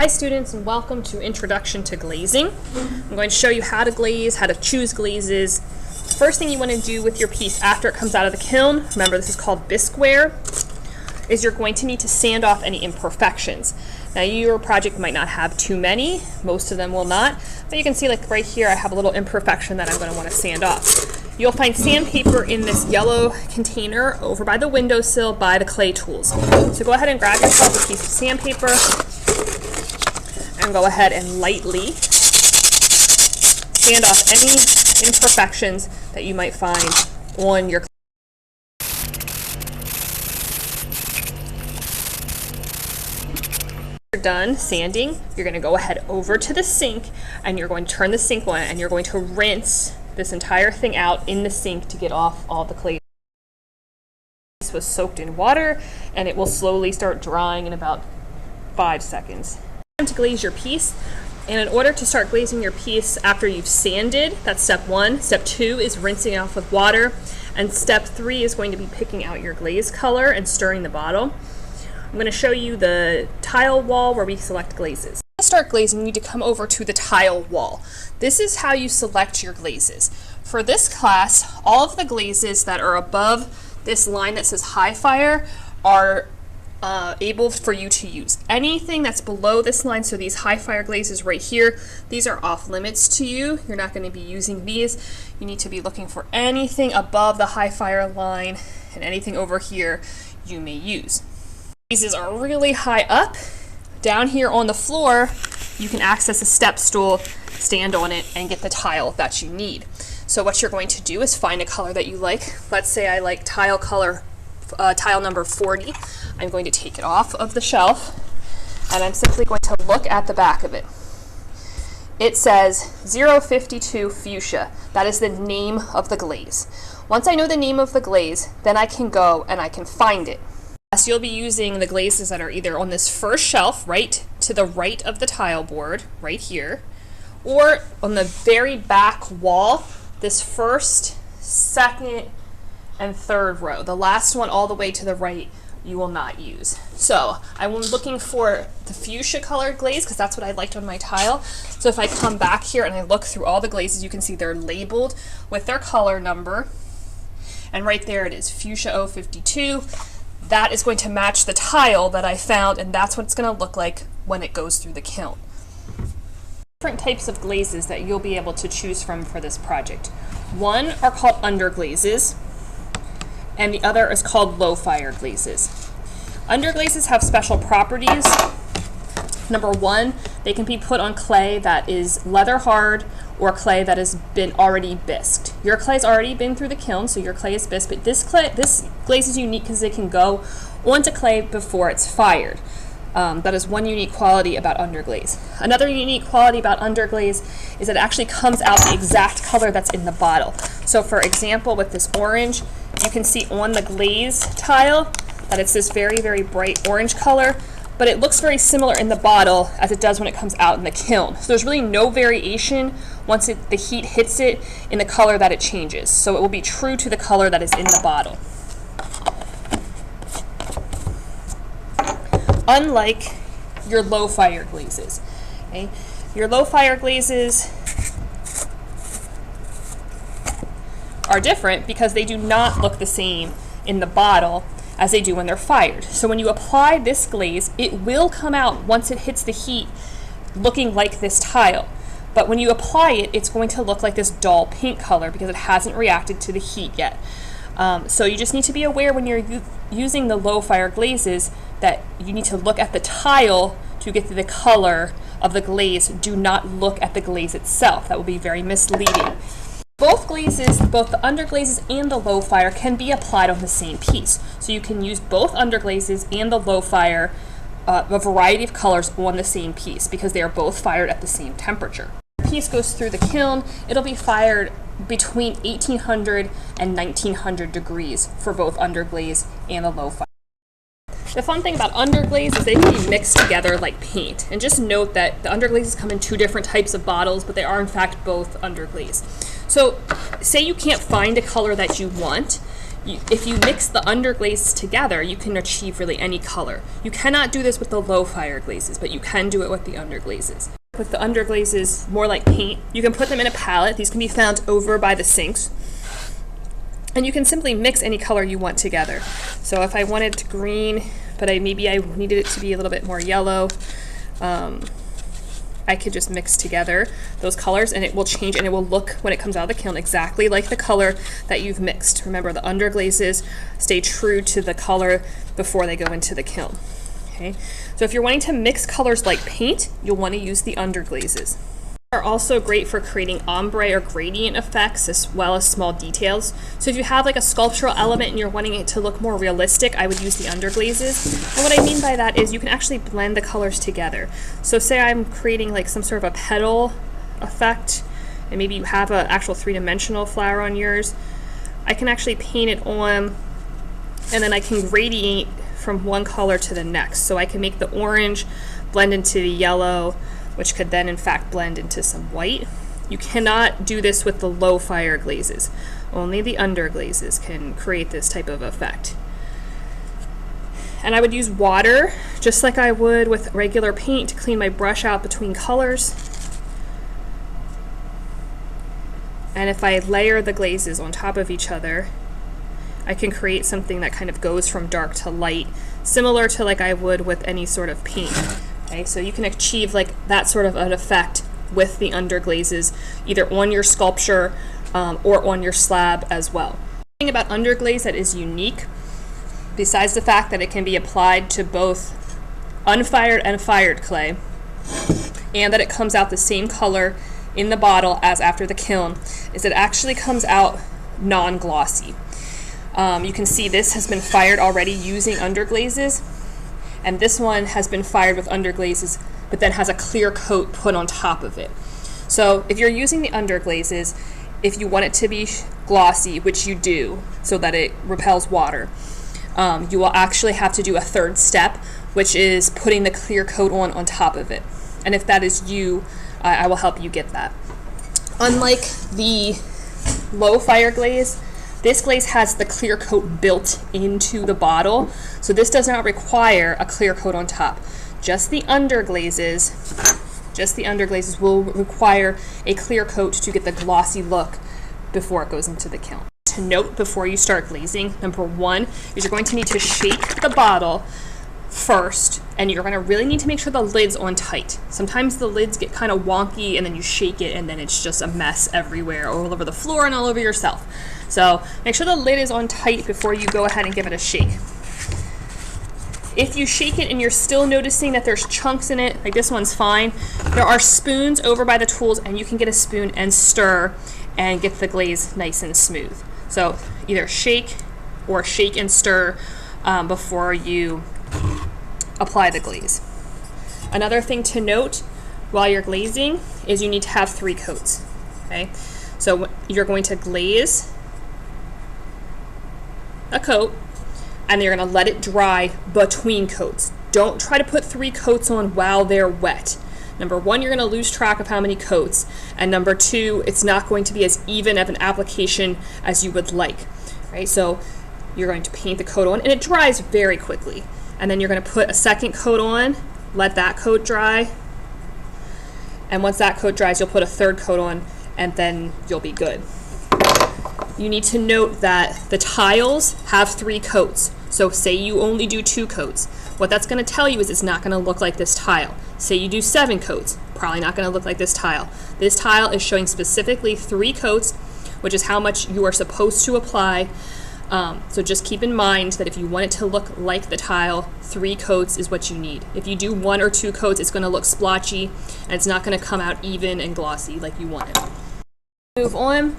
Hi students, and welcome to Introduction to Glazing. I'm going to show you how to glaze, how to choose glazes. First thing you want to do with your piece after it comes out of the kiln, remember this is called bisqueware, is you're going to need to sand off any imperfections. Now your project might not have too many, most of them will not, but you can see like right here I have a little imperfection that I'm going to want to sand off. You'll find sandpaper in this yellow container over by the windowsill by the clay tools. So go ahead and grab yourself a piece of sandpaper and go ahead and lightly sand off any imperfections that you might find on your clay. You're done sanding, you're going to go ahead over to the sink and you're going to turn the sink on and you're going to rinse this entire thing out in the sink to get off all the clay. This was soaked in water and it will slowly start drying in about 5 seconds. Time to glaze your piece, and in order to start glazing your piece after you've sanded, that's step 1. Step 2 is rinsing off with water, and step 3 is going to be picking out your glaze color and stirring the bottle. I'm going to show you the tile wall where we select glazes. To start glazing, you need to come over to the tile wall. This is how you select your glazes. For this class, all of the glazes that are above this line that says high fire are able for you to use. Anything that's below this line, so these high fire glazes right here, these are off limits to you. You're not going to be using these. You need to be looking for anything above the high fire line, and anything over here you may use. Glazes are really high up. Down here on the floor, you can access a step stool, stand on it, and get the tile that you need. So what you're going to do is find a color that you like. Let's say I like tile number 40. I'm going to take it off of the shelf and I'm simply going to look at the back of it. It says 052 fuchsia. That is the name of the glaze. Once I know the name of the glaze, then I can go and I can find it. So you'll be using the glazes that are either on this first shelf right to the right of the tile board, right here, or on the very back wall, this first, second, and third row. The last one all the way to the right you will not use. So I'm looking for the fuchsia colored glaze because that's what I liked on my tile. So if I come back here and I look through all the glazes, you can see they're labeled with their color number. And right there it is, fuchsia 052. That is going to match the tile that I found, and that's what it's going to look like when it goes through the kiln. Different types of glazes that you'll be able to choose from for this project. One are called underglazes, and the other is called low fire glazes. Underglazes have special properties. Number 1, they can be put on clay that is leather hard or clay that has been already bisqued. Your clay's already been through the kiln, so your clay is bisqued, but this glaze is unique because it can go onto clay before it's fired. That is one unique quality about underglaze. Another unique quality about underglaze is that it actually comes out the exact color that's in the bottle. So for example, with this orange, you can see on the glaze tile that it's this very, very bright orange color, but it looks very similar in the bottle as it does when it comes out in the kiln. So there's really no variation once the heat hits it in the color that it changes. So it will be true to the color that is in the bottle. Unlike your low fire glazes. Okay? Your low fire glazes are different because they do not look the same in the bottle as they do when they're fired. So when you apply this glaze, it will come out once it hits the heat looking like this tile. But when you apply it, it's going to look like this dull pink color because it hasn't reacted to the heat yet. So you just need to be aware when you're using the low fire glazes that you need to look at the tile to get to the color of the glaze. Do not look at the glaze itself. That will be very misleading. Both glazes, both the underglazes and the low fire, can be applied on the same piece. So you can use both underglazes and the low fire, a variety of colors on the same piece because they are both fired at the same temperature. When the piece goes through the kiln, it'll be fired between 1800 and 1900 degrees for both underglaze and the low fire. The fun thing about underglaze is they can be mixed together like paint. And just note that the underglazes come in 2 different types of bottles, but they are in fact both underglaze. So say you can't find a color that you want, If you mix the underglazes together, you can achieve really any color. You cannot do this with the low fire glazes, but you can do it with the underglazes. With the underglazes, more like paint, you can put them in a palette. These can be found over by the sinks. And you can simply mix any color you want together. So if I wanted green, but maybe I needed it to be a little bit more yellow, I could just mix together those colors and it will change, and it will look, when it comes out of the kiln, exactly like the color that you've mixed. Remember, the underglazes stay true to the color before they go into the kiln. Okay, so if you're wanting to mix colors like paint, you'll want to use the underglazes. Are also great for creating ombre or gradient effects, as well as small details. So if you have like a sculptural element and you're wanting it to look more realistic, I would use the underglazes. And what I mean by that is you can actually blend the colors together. So say I'm creating like some sort of a petal effect, and maybe you have an actual three-dimensional flower on yours. I can actually paint it on, and then I can gradient from one color to the next. So I can make the orange blend into the yellow, which could then in fact blend into some white. You cannot do this with the low fire glazes. Only the underglazes can create this type of effect. And I would use water, just like I would with regular paint, to clean my brush out between colors. And if I layer the glazes on top of each other, I can create something that kind of goes from dark to light, similar to like I would with any sort of paint. Okay, so you can achieve like that sort of an effect with the underglazes, either on your sculpture or on your slab as well. The thing about underglaze that is unique, besides the fact that it can be applied to both unfired and fired clay, and that it comes out the same color in the bottle as after the kiln, is it actually comes out non-glossy. You can see this has been fired already using underglazes, and this one has been fired with underglazes, but then has a clear coat put on top of it. So if you're using the underglazes, if you want it to be glossy, which you do, so that it repels water, you will actually have to do a third step, which is putting the clear coat on top of it. And if that is you, I will help you get that. Unlike the low fire glaze, this glaze has the clear coat built into the bottle, so this does not require a clear coat on top. Just the underglazes will require a clear coat to get the glossy look before it goes into the kiln. To note before you start glazing, number one is you're going to need to shake the bottle first, and you're going to really need to make sure the lid's on tight. Sometimes the lids get kind of wonky and then you shake it and then it's just a mess everywhere, all over the floor and all over yourself. So make sure the lid is on tight before you go ahead and give it a shake. If you shake it and you're still noticing that there's chunks in it, like this one's fine, there are spoons over by the tools and you can get a spoon and stir and get the glaze nice and smooth. So either shake or shake and stir before you apply the glaze. Another thing to note while you're glazing is you need to have 3 coats. Okay, so you're going to glaze a coat and you're going to let it dry between coats. Don't try to put 3 coats on while they're wet. Number one, you're going to lose track of how many coats, and number two, it's not going to be as even of an application as you would like. Right? So you're going to paint the coat on, and it dries very quickly. And then you're going to put a second coat on, let that coat dry, and once that coat dries, you'll put a third coat on, and then you'll be good. You need to note that the tiles have 3 coats. So say you only do 2 coats. What that's going to tell you is it's not going to look like this tile. Say you do 7 coats, probably not going to look like this tile. This tile is showing specifically 3 coats, which is how much you are supposed to apply. So just keep in mind that if you want it to look like the tile, 3 coats is what you need. If you do 1 or 2 coats, it's going to look splotchy, and it's not going to come out even and glossy like you want it. Move on.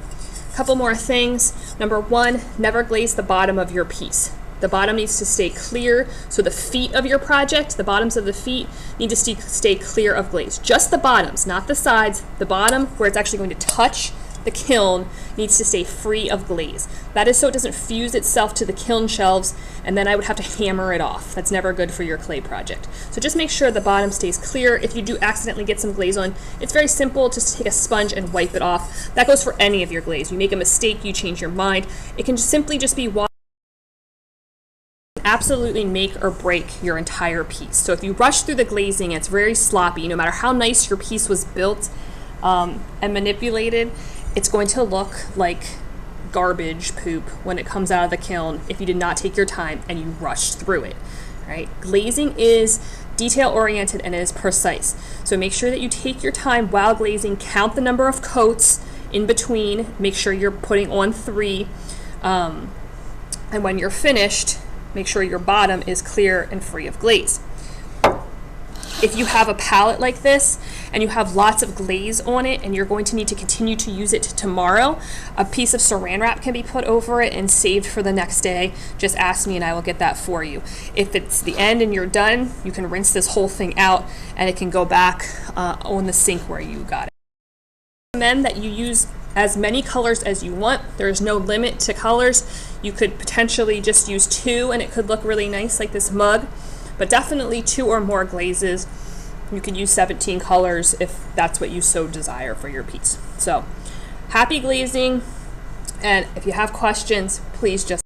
A couple more things. Number one, never glaze the bottom of your piece. The bottom needs to stay clear, so the feet of your project, the bottoms of the feet, need to stay clear of glaze. Just the bottoms, not the sides. The bottom, where it's actually going to touch the kiln, needs to stay free of glaze. That is so it doesn't fuse itself to the kiln shelves, and then I would have to hammer it off. That's never good for your clay project. So just make sure the bottom stays clear. If you do accidentally get some glaze on, it's very simple. Just take a sponge and wipe it off. That goes for any of your glaze. You make a mistake, you change your mind. It can simply just be water absolutely make or break your entire piece. So if you rush through the glazing, it's very sloppy. No matter how nice your piece was built and manipulated, it's going to look like garbage poop when it comes out of the kiln if you did not take your time and you rushed through it, right? Glazing is detail oriented and it is precise. So make sure that you take your time while glazing, count the number of coats in between, make sure you're putting on 3, and when you're finished, make sure your bottom is clear and free of glaze. If you have a palette like this and you have lots of glaze on it and you're going to need to continue to use it tomorrow, a piece of saran wrap can be put over it and saved for the next day. Just ask me and I will get that for you. If it's the end and you're done, you can rinse this whole thing out and it can go back on the sink where you got it. I recommend that you use as many colors as you want. There's no limit to colors. You could potentially just use 2 and it could look really nice like this mug, but definitely 2 or more glazes. You can use 17 colors if that's what you so desire for your piece. So happy glazing, and if you have questions, please just